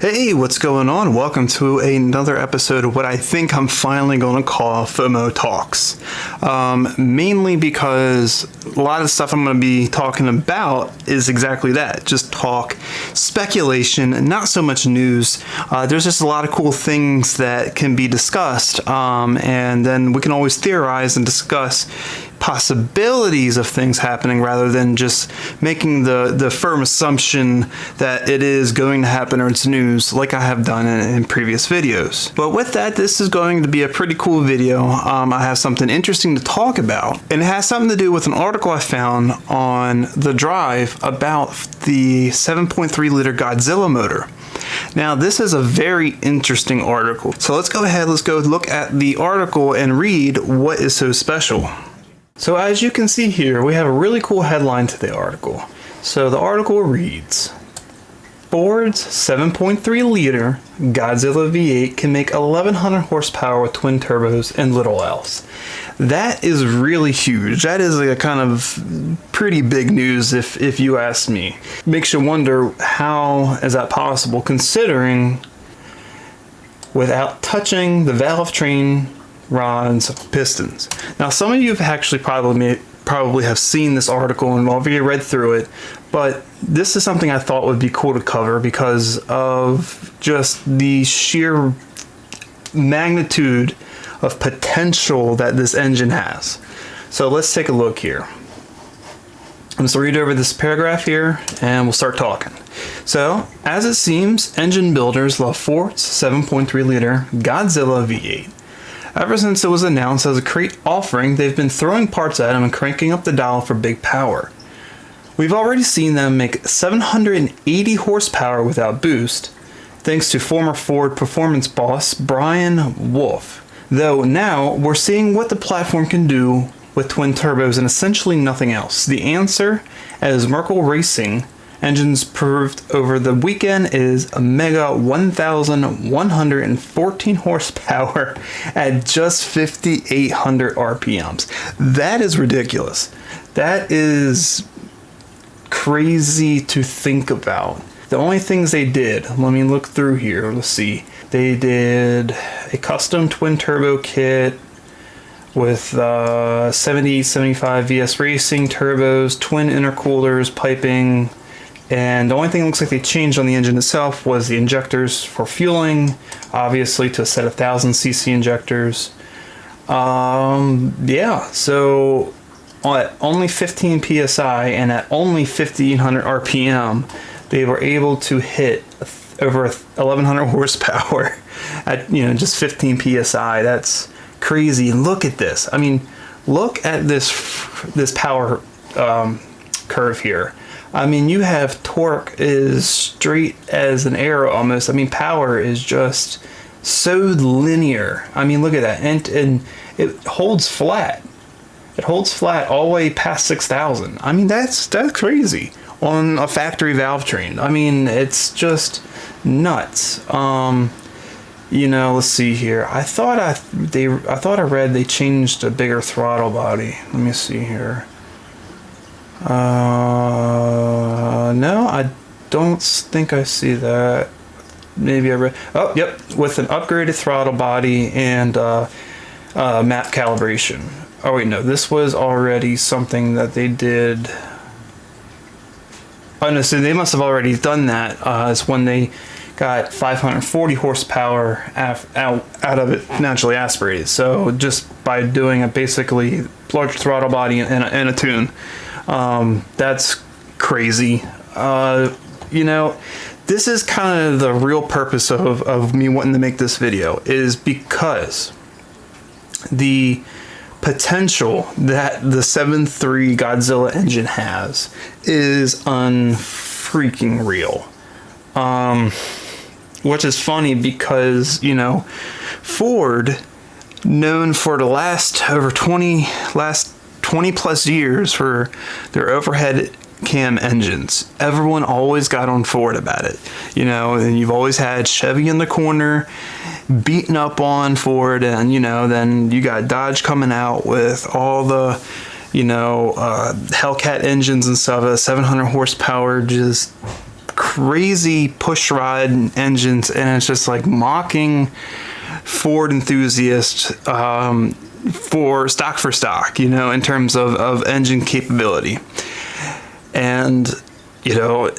Hey, what's going on? Welcome to another episode of what I think I'm finally going to call FOMO Talks. Mainly because a lot of the stuff I'm going to be talking about is exactly that. Just talk, speculation, not so much news. There's just a lot of cool things that can be discussed, and then we can always theorize and discuss possibilities of things happening rather than just making the firm assumption that it is going to happen or it's news like I have done in previous videos. But with that, this is going to be a pretty cool video. I have something interesting to talk about, and it has something to do with an article I found on the Drive about the 7.3 liter Godzilla motor. Now, this is a very interesting article. So let's go ahead, let's go look at the article and read what is so special. So as you can see here, we have a really cool headline to the article. So the article reads, Ford's 7.3 liter Godzilla V8 can make 1100 horsepower with twin turbos and little else. That is really huge. That is a kind of pretty big news if you ask me. Makes you wonder, how is that possible considering without touching the valve train, rods, pistons. Now, some of you have actually probably have seen this article and already read through it, but this is something I thought would be cool to cover because of just the sheer magnitude of potential that this engine has. So let's take a look here. I'm just read over this paragraph here and we'll start talking. So, as it seems, engine builders love Ford's 7.3 liter Godzilla V8. Ever since it was announced as a crate offering, they've been throwing parts at them and cranking up the dial for big power. We've already seen them make 780 horsepower without boost, thanks to former Ford performance boss Brian Wolf. Though now, we're seeing what the platform can do with twin turbos and essentially nothing else. The answer, as Merkel Racing engines proved over the weekend, is a mega 1,114 horsepower at just 5,800 RPMs. That is ridiculous. That is crazy to think about. The only things they did, let me look through here, let's see. They did a custom twin turbo kit with 7075 VS Racing turbos, twin intercoolers, piping, and the only thing it looks like they changed on the engine itself was the injectors for fueling, obviously to a set of 1000cc injectors. Yeah, so at only 15 psi and at only 1500 RPM, they were able to hit over 1100 horsepower at just 15 psi. That's crazy. And look at this. I mean, look at this power curve here. I mean, you have torque is straight as an arrow almost. I mean, power is just so linear. I mean, look at that. And it holds flat. It holds flat all the way past 6,000. I mean, that's crazy on a factory valve train. I mean, it's just nuts. Let's see here. I thought I read they changed a bigger throttle body. Let me see here. No, I don't think I see that. Maybe I read. Oh, yep, with an upgraded throttle body and map calibration. Oh wait, no, this was already something that they did. Oh no, so they must have already done that. It's when they got 540 horsepower out of it naturally aspirated. So just by doing a basically large throttle body and a tune. That's crazy. This is kind of the real purpose of me wanting to make this video, is because the potential that the 7.3 Godzilla engine has is unfreaking real. Which is funny because, Ford, known for the last 20 plus years for their overhead cam engines. Everyone always got on Ford about it, and you've always had Chevy in the corner beating up on Ford, and then you got Dodge coming out with all the Hellcat engines and stuff, 700 horsepower, just crazy pushrod engines, and it's just like mocking Ford enthusiasts for stock, in terms of engine capability. And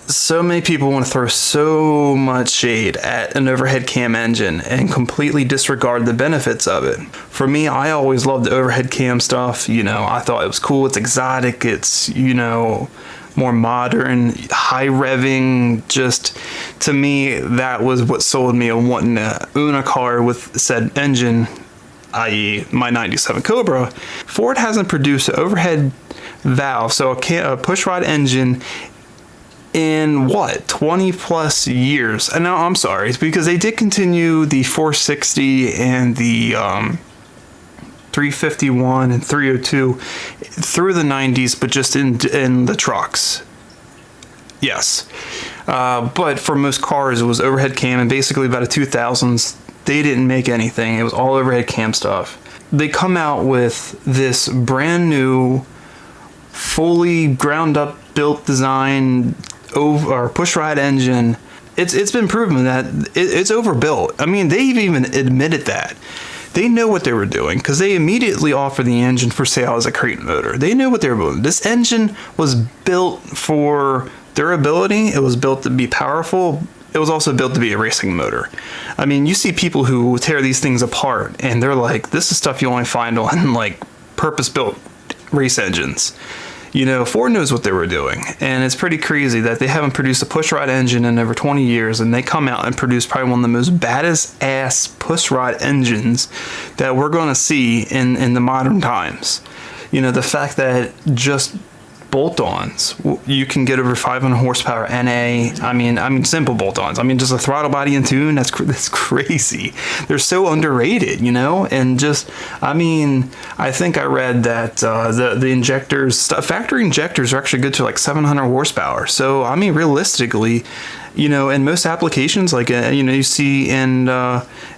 so many people want to throw so much shade at an overhead cam engine and completely disregard the benefits of it. For me, I always loved the overhead cam stuff. I thought it was cool. It's exotic. It's, more modern, high revving. Just, to me, that was what sold me on wanting to own a car with said engine, i.e. my 97 Cobra. Ford hasn't produced an overhead valve, so a pushrod engine, in 20 plus years. And now I'm sorry, it's because they did continue the 460 and the 351 and 302 through the 90s, but just in the trucks. Yes. But for most cars, it was overhead cam, and basically by the 2000s, they didn't make anything. It was all overhead cam stuff. They come out with this brand new, fully ground up built design or pushrod engine. It's been proven that it's overbuilt. I mean, they've even admitted that. They know what they were doing, because they immediately offered the engine for sale as a crate motor. They knew what they were doing. This engine was built for durability. It was built to be powerful. It was also built to be a racing motor. I mean, you see people who tear these things apart, and they're like, this is stuff you only find on like purpose-built race engines. Ford knows what they were doing, and it's pretty crazy that they haven't produced a pushrod engine in over 20 years, and they come out and produce probably one of the most baddest ass pushrod engines that we're going to see in the modern times. The fact that just bolt-ons, you can get over 500 horsepower NA. I mean simple bolt-ons. Just a throttle body and tune. That's crazy. They're so underrated, and just, I think I read that the injectors, factory injectors, are actually good to like 700 horsepower. So realistically, in most applications, like you see in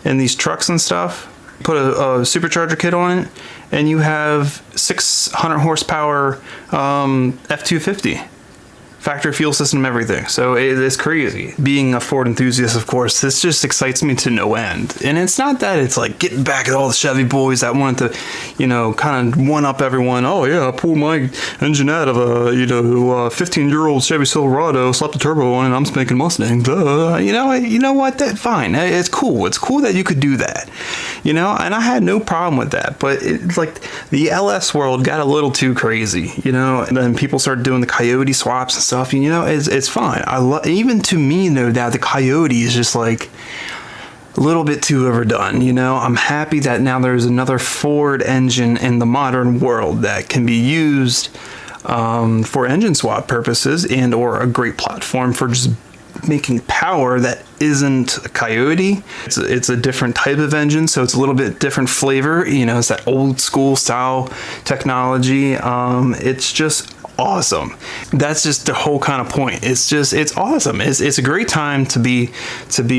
these trucks and stuff, put a supercharger kit on it, and you have 600 horsepower F250 factory fuel system, everything. So it's crazy. Being a Ford enthusiast, of course, this just excites me to no end. And it's not that it's like getting back at all the Chevy boys that wanted to, kind of one up everyone. Oh yeah, I pulled my engine out of a 15-year-old Chevy Silverado, slapped the turbo on it, and I'm spanking Mustang. You know what? That fine. It's cool. It's cool that you could do that. And I had no problem with that. But it's like the LS world got a little too crazy. And then people started doing the Coyote swaps and stuff. It's fine. Even to me, though, that the Coyote is just like a little bit too overdone. I'm happy that now there's another Ford engine in the modern world that can be used for engine swap purposes, and or a great platform for just making power that isn't a Coyote. It's a different type of engine, so it's a little bit different flavor. It's that old school style technology. It's just awesome. That's just the whole kind of point. It's awesome. It's a great time to be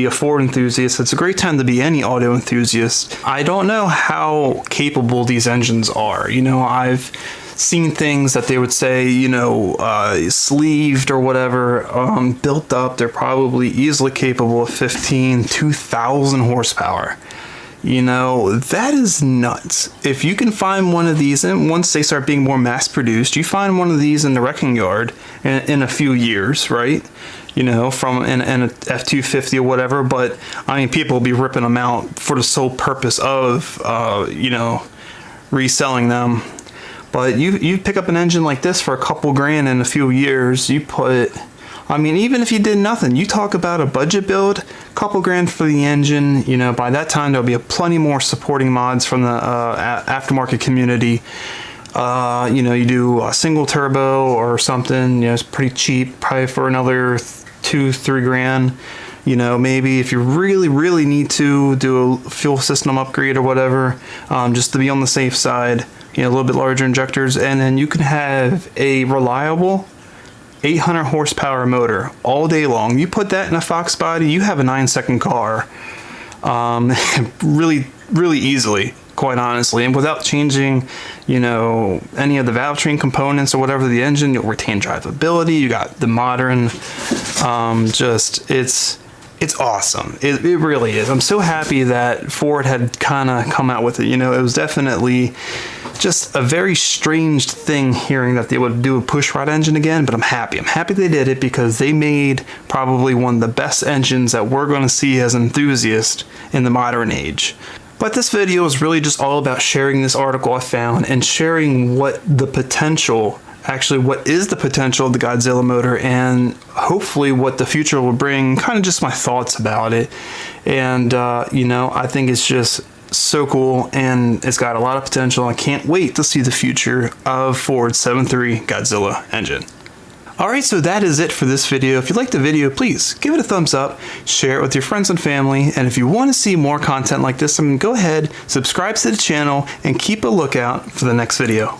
a Ford enthusiast. It's a great time to be any auto enthusiast. I don't know how capable these engines are. I've seen things that they would say, sleeved or whatever, built up. They're probably easily capable of 2,000 horsepower. That is nuts. If you can find one of these, and once they start being more mass produced, you find one of these in the wrecking yard in a few years, right? From an F250 or whatever. But people will be ripping them out for the sole purpose of, reselling them. But you pick up an engine like this for a couple grand in a few years, you put, even if you did nothing, you talk about a budget build, couple grand for the engine, by that time there'll be plenty more supporting mods from the aftermarket community. You do a single turbo or something, it's pretty cheap, probably for another 2-3 grand. Maybe if you really need to do a fuel system upgrade or whatever, just to be on the safe side, a little bit larger injectors, and then you can have a reliable 800 horsepower motor all day long. You put that in a Fox body, you have a 9-second car, really easily. quite honestly. And without changing, you know, any of the valve train components or whatever the engine, you'll retain drivability. You got the modern, it's awesome. It really is. I'm so happy that Ford had kind of come out with it. You know, it was definitely just a very strange thing hearing that they would do a pushrod engine again, but I'm happy. I'm happy they did it because they made probably one of the best engines that we're going to see as enthusiasts in the modern age. But this video is really just all about sharing this article I found and sharing what is the potential of the Godzilla motor, and hopefully what the future will bring, kind of just my thoughts about it. And you know, I think it's just so cool and it's got a lot of potential. I can't wait to see the future of Ford's 7.3 Godzilla engine. Alright, so that is it for this video. If you liked the video, please give it a thumbs up, share it with your friends and family, and if you want to see more content like this, go ahead, subscribe to the channel, and keep a lookout for the next video.